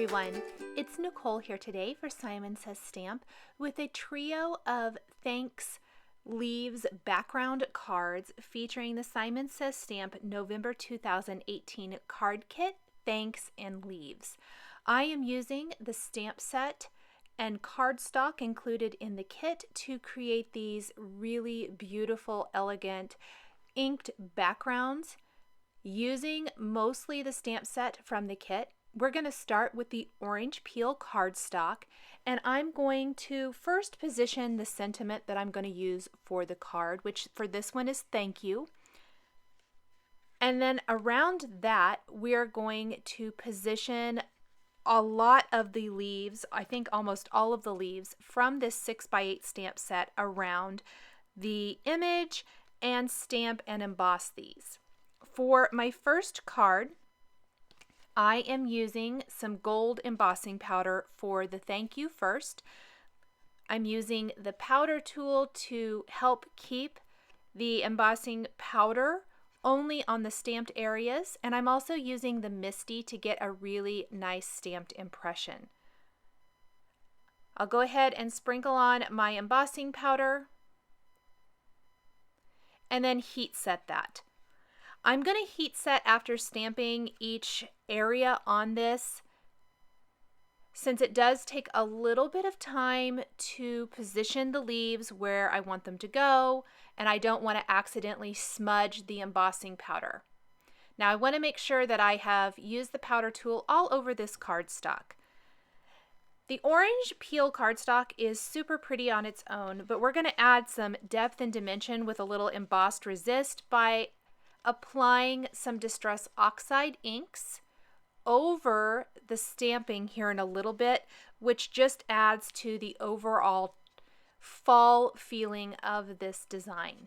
everyone, it's Nicole here today for Simon Says Stamp with a trio of thanks leaves background cards featuring the Simon Says Stamp November 2018 card kit, thanks, and leaves. I am using the stamp set and cardstock included in the kit to create these really beautiful, elegant, inked backgrounds using mostly the stamp set from the kit. We're going to start with the orange peel cardstock, and I'm going to first position the sentiment that I'm going to use for the card, which for this one is thank you. And then around that, we're going to position a lot of the leaves, I think almost all of the leaves from this 6x8 stamp set around the image and stamp and emboss these. For my first card, I am using some gold embossing powder for the thank you first. I'm using the powder tool to help keep the embossing powder only on the stamped areas, and I'm also using the Misty to get a really nice stamped impression. I'll go ahead and sprinkle on my embossing powder and then heat set that. I'm going to heat set after stamping each area on this, since it does take a little bit of time to position the leaves where I want them to go, and I don't want to accidentally smudge the embossing powder. Now I want to make sure that I have used the powder tool all over this cardstock. The orange peel cardstock is super pretty on its own, but we're going to add some depth and dimension with a little embossed resist by applying some Distress Oxide inks over the stamping here in a little bit, which just adds to the overall fall feeling of this design.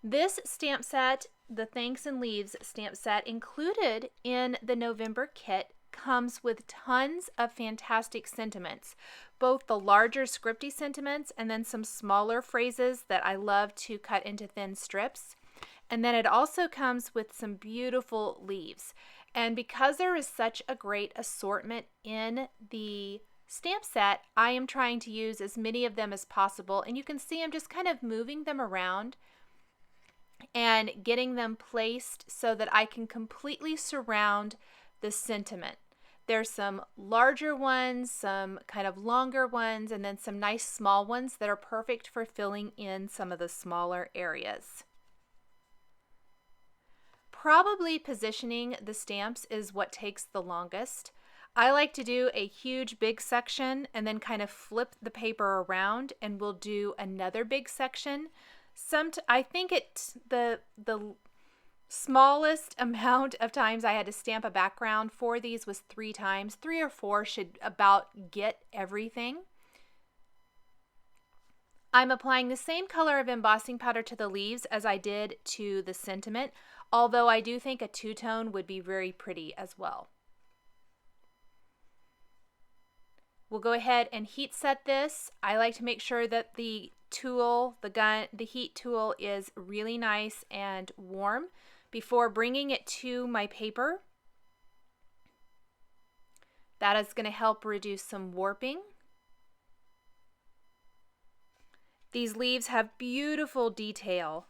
This stamp set, the Thanks and Leaves stamp set included in the November kit, comes with tons of fantastic sentiments, both the larger scripty sentiments and then some smaller phrases that I love to cut into thin strips. And then it also comes with some beautiful leaves. And because there is such a great assortment in the stamp set, I am trying to use as many of them as possible. And you can see I'm just kind of moving them around and getting them placed so that I can completely surround the sentiment. There's some larger ones, some kind of longer ones, and then some nice small ones that are perfect for filling in some of the smaller areas. Probably positioning the stamps is what takes the longest. I like to do a huge big section and then kind of flip the paper around, and we'll do another big section. I think the smallest amount of times I had to stamp a background for these was 3 times. 3 or 4 should about get everything. I'm applying the same color of embossing powder to the leaves as I did to the sentiment, although I do think a two-tone would be very pretty as well. We'll go ahead and heat set this. I like to make sure that the tool, the heat tool is really nice and warm before bringing it to my paper. That is going to help reduce some warping. These leaves have beautiful detail.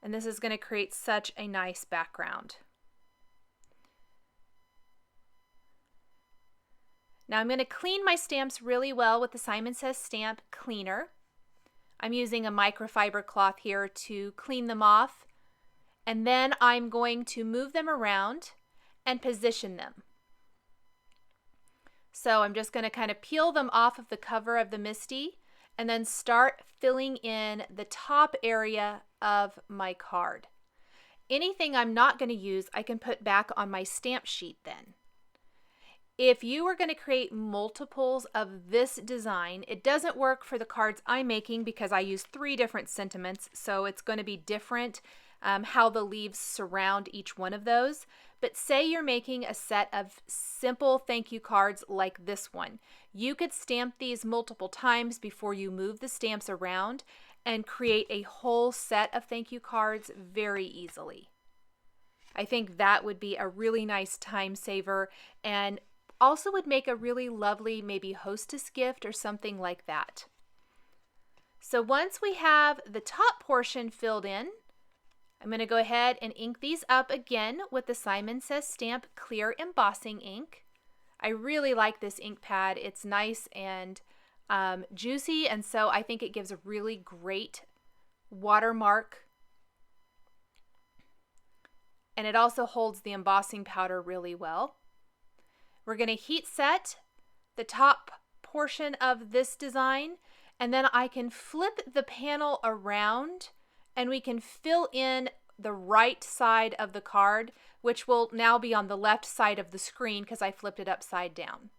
And this is going to create such a nice background. Now I'm going to clean my stamps really well with the Simon Says Stamp cleaner. I'm using a microfiber cloth here to clean them off. And then I'm going to move them around and position them. So I'm just going to kind of peel them off of the cover of the Misty and then start filling in the top area of my card. Anything I'm not going to use, I can put back on my stamp sheet then. If you are going to create multiples of this design, it doesn't work for the cards I'm making because I use 3 different sentiments, so it's going to be different how the leaves surround each one of those. But say you're making a set of simple thank you cards like this one. You could stamp these multiple times before you move the stamps around and create a whole set of thank you cards very easily. I think that would be a really nice time saver and also would make a really lovely maybe hostess gift or something like that. So once we have the top portion filled in, I'm going to go ahead and ink these up again with the Simon Says Stamp Clear Embossing ink. I really like this ink pad. It's nice and juicy, and so I think it gives a really great watermark. And it also holds the embossing powder really well. We're going to heat set the top portion of this design, and then I can flip the panel around and we can fill in the right side of the card, which will now be on the left side of the screen because I flipped it upside down.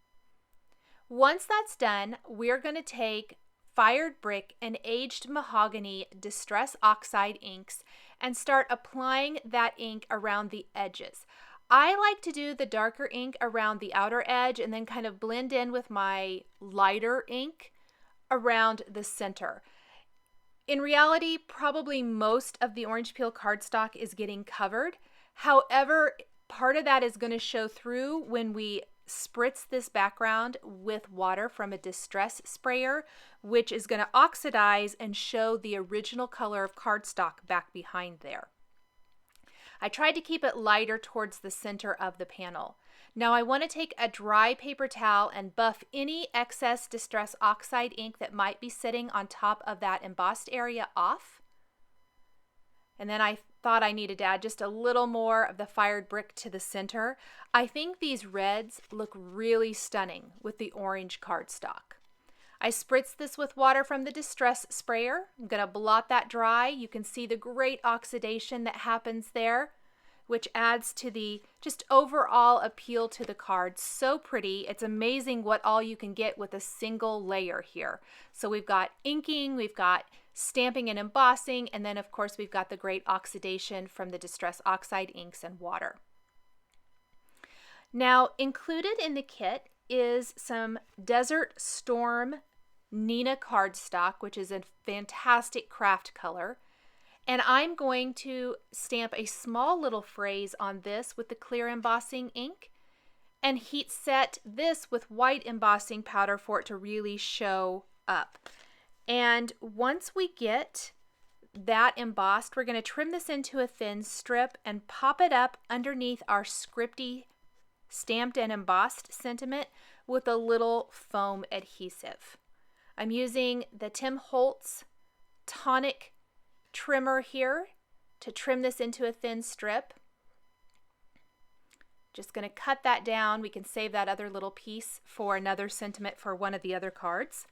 Once that's done, we're going to take Fired Brick and Aged Mahogany Distress Oxide inks and start applying that ink around the edges. I like to do the darker ink around the outer edge and then kind of blend in with my lighter ink around the center. In reality, probably most of the orange peel cardstock is getting covered. However, part of that is going to show through when we spritz this background with water from a distress sprayer, which is going to oxidize and show the original color of cardstock back behind there. I tried to keep it lighter towards the center of the panel. Now I want to take a dry paper towel and buff any excess Distress Oxide ink that might be sitting on top of that embossed area off. And then I thought I needed to add just a little more of the Fired Brick to the center. I think these reds look really stunning with the orange cardstock. I spritzed this with water from the Distress sprayer. I'm going to blot that dry. You can see the great oxidation that happens there, which adds to the just overall appeal to the card. So pretty. It's amazing what all you can get with a single layer here. So we've got inking, we've got stamping and embossing, and then of course we've got the great oxidation from the Distress Oxide inks and water. Now included in the kit is some Desert Storm Neenah cardstock, which is a fantastic craft color. And I'm going to stamp a small little phrase on this with the clear embossing ink and heat set this with white embossing powder for it to really show up. And once we get that embossed, we're going to trim this into a thin strip and pop it up underneath our scripty stamped and embossed sentiment with a little foam adhesive. I'm using the Tim Holtz Tonic trimmer here to trim this into a thin strip. Just going to cut that down. We can save that other little piece for another sentiment for one of the other cards.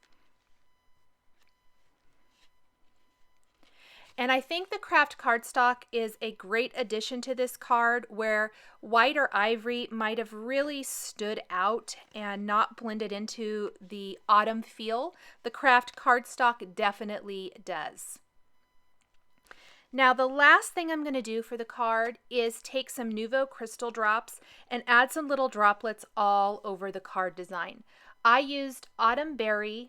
And I think the craft cardstock is a great addition to this card where white or ivory might have really stood out and not blended into the autumn feel. The craft cardstock definitely does. Now the last thing I'm going to do for the card is take some Nuvo crystal drops and add some little droplets all over the card design. I used Autumn Berry,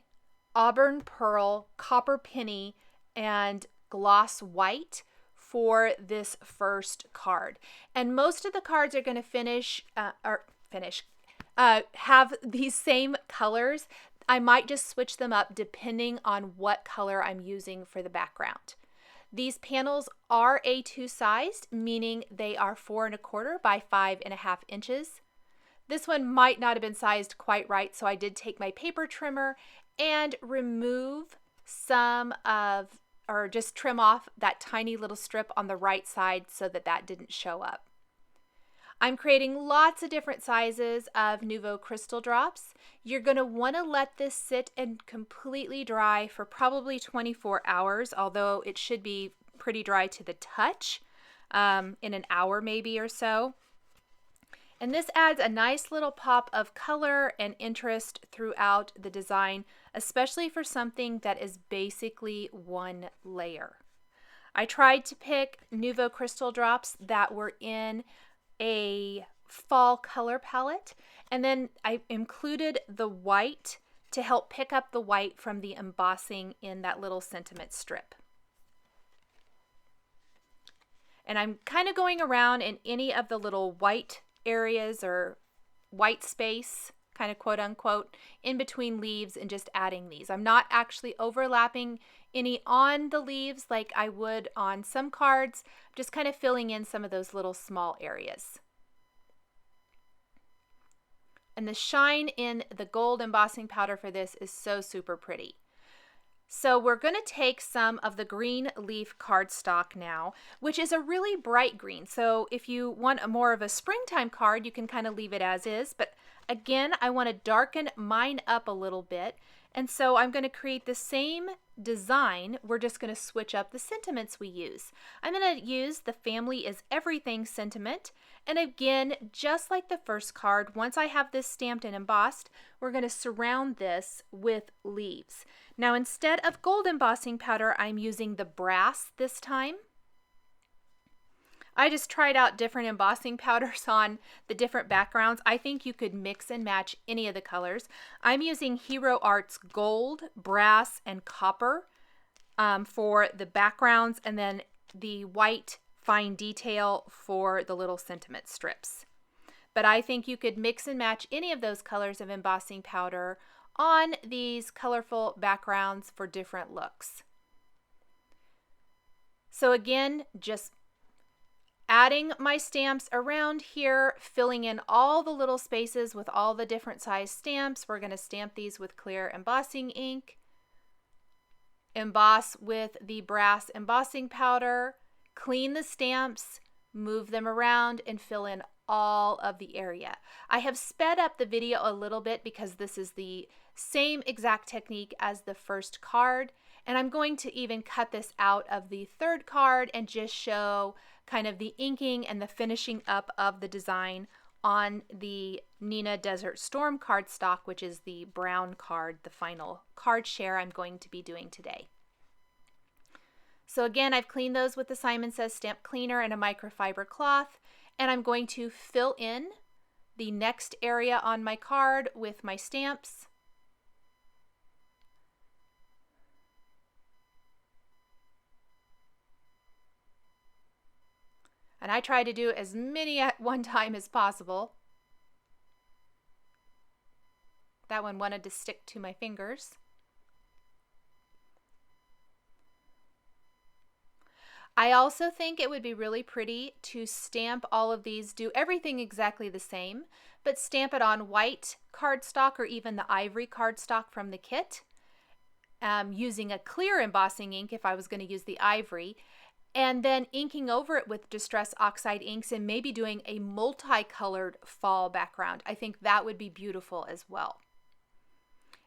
Auburn Pearl, Copper Penny, and Gloss White for this first card. And most of the cards are going to have these same colors. I might just switch them up depending on what color I'm using for the background. These panels are A2 sized, meaning they are 4 1/4 by 5 1/2 inches. This one might not have been sized quite right, so I did take my paper trimmer and remove some of, or just trim off that tiny little strip on the right side so that that didn't show up. I'm creating lots of different sizes of Nuvo crystal drops. You're going to want to let this sit and completely dry for probably 24 hours, although it should be pretty dry to the touch in an hour maybe or so. And this adds a nice little pop of color and interest throughout the design, especially for something that is basically one layer. I tried to pick Nuvo crystal drops that were in a fall color palette, and then I included the white to help pick up the white from the embossing in that little sentiment strip. And I'm kind of going around in any of the little white areas or white space, kind of quote unquote, in between leaves and just adding these. I'm not actually overlapping any on the leaves like I would on some cards, just kind of filling in some of those little small areas. And the shine in the gold embossing powder for this is so super pretty. So we're going to take some of the green leaf cardstock now, which is a really bright green. So if you want a more of a springtime card, you can kind of leave it as is. But again, I want to darken mine up a little bit. And so I'm going to create the same design. We're just going to switch up the sentiments we use. I'm going to use the Family is Everything sentiment. And again, just like the first card, once I have this stamped and embossed, we're going to surround this with leaves. Now, instead of gold embossing powder, I'm using the brass this time. I just tried out different embossing powders on the different backgrounds. I think you could mix and match any of the colors. I'm using Hero Arts Gold, Brass, and Copper for the backgrounds, and then the white fine detail for the little sentiment strips. But I think you could mix and match any of those colors of embossing powder on these colorful backgrounds for different looks. So again, just adding my stamps around here, filling in all the little spaces with all the different size stamps. We're going to stamp these with clear embossing ink, emboss with the brass embossing powder, clean the stamps, move them around, and fill in all of the area. I have sped up the video a little bit because this is the same exact technique as the first card, and I'm going to even cut this out of the third card and just show kind of the inking and the finishing up of the design on the Neenah Desert Storm cardstock, which is the brown card, the final card share I'm going to be doing today. So again, I've cleaned those with the Simon Says Stamp Cleaner and a microfiber cloth, and I'm going to fill in the next area on my card with my stamps. And I try to do as many at one time as possible. That one wanted to stick to my fingers. I also think it would be really pretty to stamp all of these, do everything exactly the same, but stamp it on white cardstock or even the ivory cardstock from the kit, using a clear embossing ink if I was going to use the ivory, and then inking over it with Distress Oxide inks and maybe doing a multicolored fall background. I think that would be beautiful as well.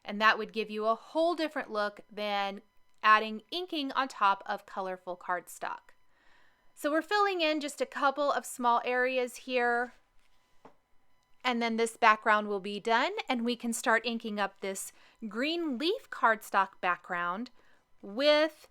And that would give you a whole different look than adding inking on top of colorful cardstock. So we're filling in just a couple of small areas here, and then this background will be done, and we can start inking up this green leaf cardstock background with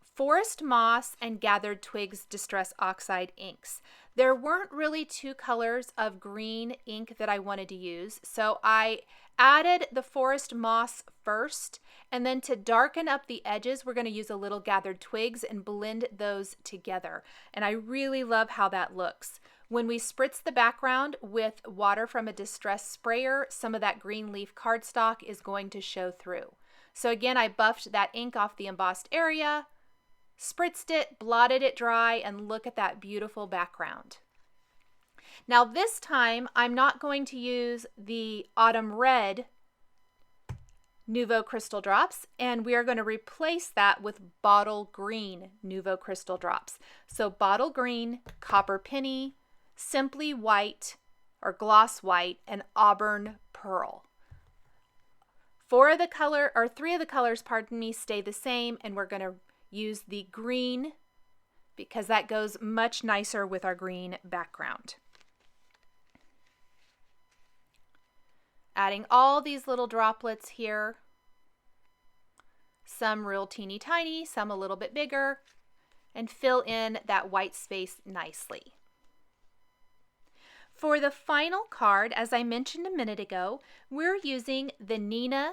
Forest Moss and Gathered Twigs Distress Oxide inks. There weren't really two colors of green ink that I wanted to use, so I added the Forest Moss first, and then to darken up the edges, we're going to use a little Gathered Twigs and blend those together. And I really love how that looks. When we spritz the background with water from a distress sprayer, some of that green leaf cardstock is going to show through. So again, I buffed that ink off the embossed area, spritzed it, blotted it dry, and look at that beautiful background. Now this time, I'm not going to use the Autumn Red Nouveau Crystal Drops, and we are going to replace that with Bottle Green Nouveau Crystal Drops. So Bottle Green, Copper Penny, Simply White or Gloss White, and Auburn Pearl. Three of the colors, pardon me, stay the same, and we're going to use the green because that goes much nicer with our green background. Adding all these little droplets here, some real teeny tiny, some a little bit bigger, and fill in that white space nicely. For the final card, as I mentioned a minute ago, we're using the Neenah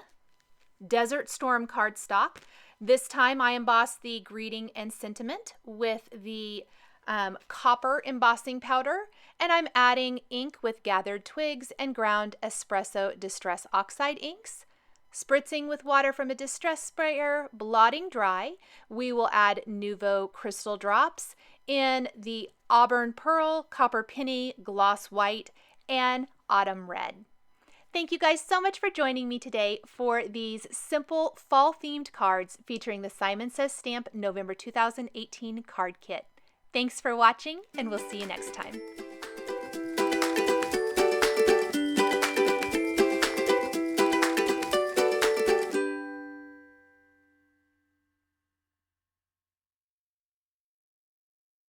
Desert Storm cardstock. This time I embossed the greeting and sentiment with the copper embossing powder, and I'm adding ink with gathered twigs and ground espresso distress oxide inks. Spritzing with water from a distress sprayer, blotting dry, we will add Nouveau crystal drops in the auburn pearl, copper penny, gloss white, and autumn red. Thank you guys so much for joining me today for these simple fall-themed cards featuring the Simon Says Stamp November 2018 card kit. Thanks for watching, and we'll see you next time.